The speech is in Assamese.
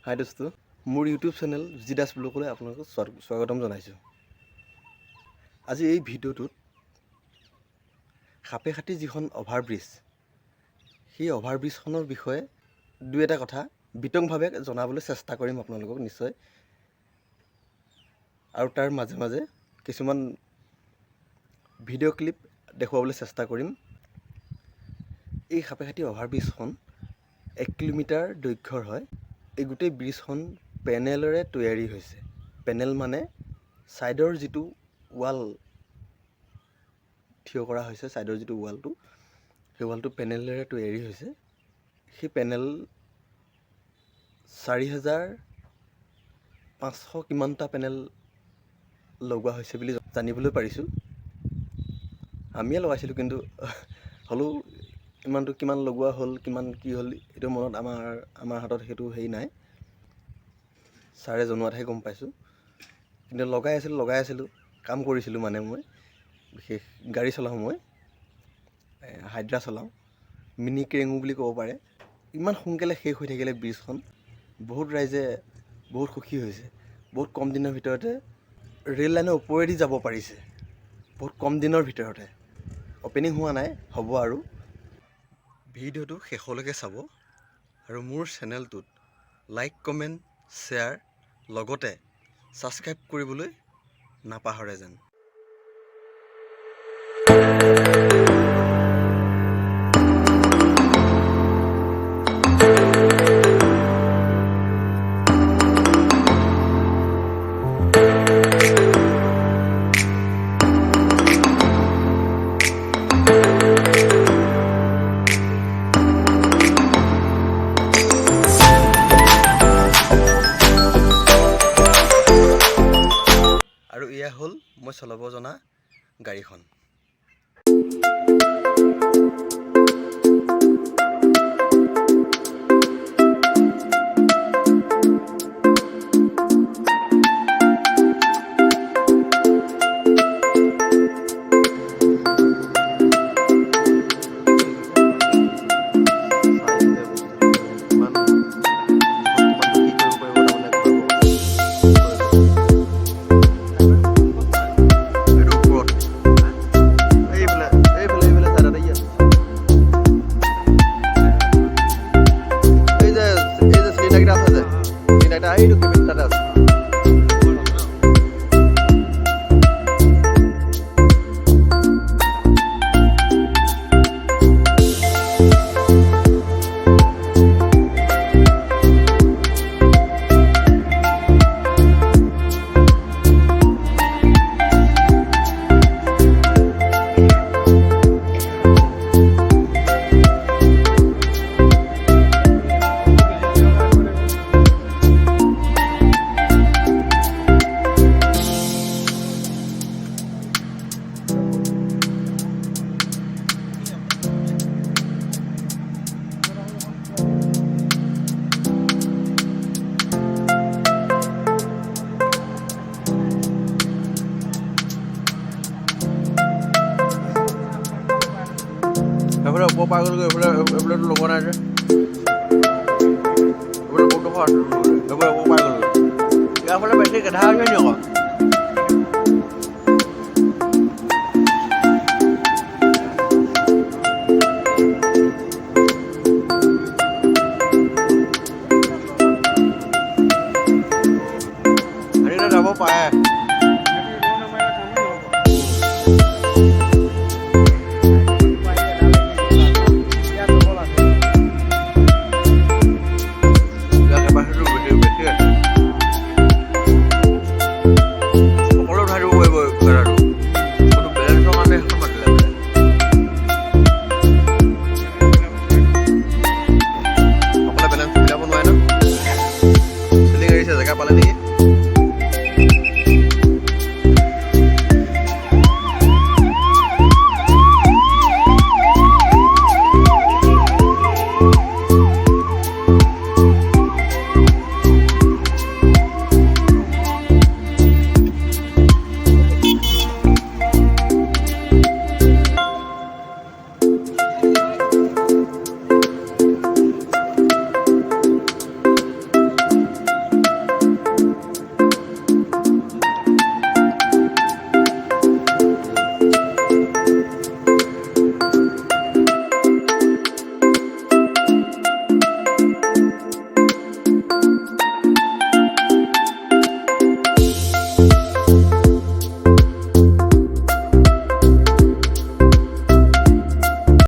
হাই দোস্ত, মোৰ ইউটিউব চেনেল জি দাস ব্লগলৈ আপোনালোকক স্বাগতম জনাইছোঁ। আজি এই ভিডিঅ'টোত সাপেখাতি যিখন অভাৰব্ৰিজ, সেই অভাৰব্ৰিজখনৰ বিষয়ে দুই এটা কথা বিতংভাৱে জনাবলৈ চেষ্টা কৰিম আপোনালোকক নিশ্চয়, আৰু তাৰ মাজে মাজে কিছুমান ভিডিঅ' ক্লিপ দেখুৱাবলৈ চেষ্টা কৰিম। এই সাপেখাতি অভাৰব্ৰিজখন 1 কিলোমিটাৰ দৈৰ্ঘ্যৰ হয়। এই গোটেই ব্ৰিজখন পেনেলেৰে তৈয়াৰী হৈছে। পেনেল মানে ছাইডৰ যিটো ৱাল থিয় কৰা হৈছে, ছাইডৰ যিটো ৱালটো, সেই ৱালটো পেনেলেৰে তৈয়াৰী হৈছে। সেই পেনেল 4,500 কিমানটা পেনেল লগোৱা হৈছে বুলি জানিবলৈ পাৰিছোঁ। আমিয়ে লগাইছিলোঁ, কিন্তু হ'লেও ইমানটো কিমান লগোৱা হ'ল, কিমান কি হ'ল, এইটো মনত আমাৰ হাতত সেইটো হেৰি নাই। ছাৰে জনোৱাতহে গম পাইছোঁ। কিন্তু লগাই আছিলোঁ কাম কৰিছিলোঁ। মানে মই বিশেষ গাড়ী চলাওঁ, মই হাইড্ৰা চলাওঁ, মিনি ক্ৰেঙো বুলি ক'ব পাৰে। ইমান সোনকালে শেষ হৈ থাকিলে ব্ৰিজখন, বহুত ৰাইজে বহুত সুখী হৈছে। বহুত কম দিনৰ ভিতৰতে ৰে'ল লাইনৰ ওপৰেদি যাব পাৰিছে, বহুত কম দিনৰ ভিতৰতে। অপেনিং হোৱা নাই, হ'ব। আৰু ভিডিঅ'টো শেষলৈকে চাব, আৰু মোৰ চেনেলটোত লাইক, কমেণ্ট, শ্বেয়াৰ লগতে ছাবস্ক্ৰাইব কৰিবলৈ নাপাহৰে যেন। আৰু এয়া হ'ল মই চলাব জনা গাড়ীখন। এইফালে ওপৰ পাৰ গ'লগৈ, এইফালে লগোৱা নাই যে, এইফালে বহুত ডোখৰ আছে, এইফালে ওপৰ পাৰ গ'লগৈ। ইয়াৰ ফালে বেছি গেধা হৈছে নি আকৌ?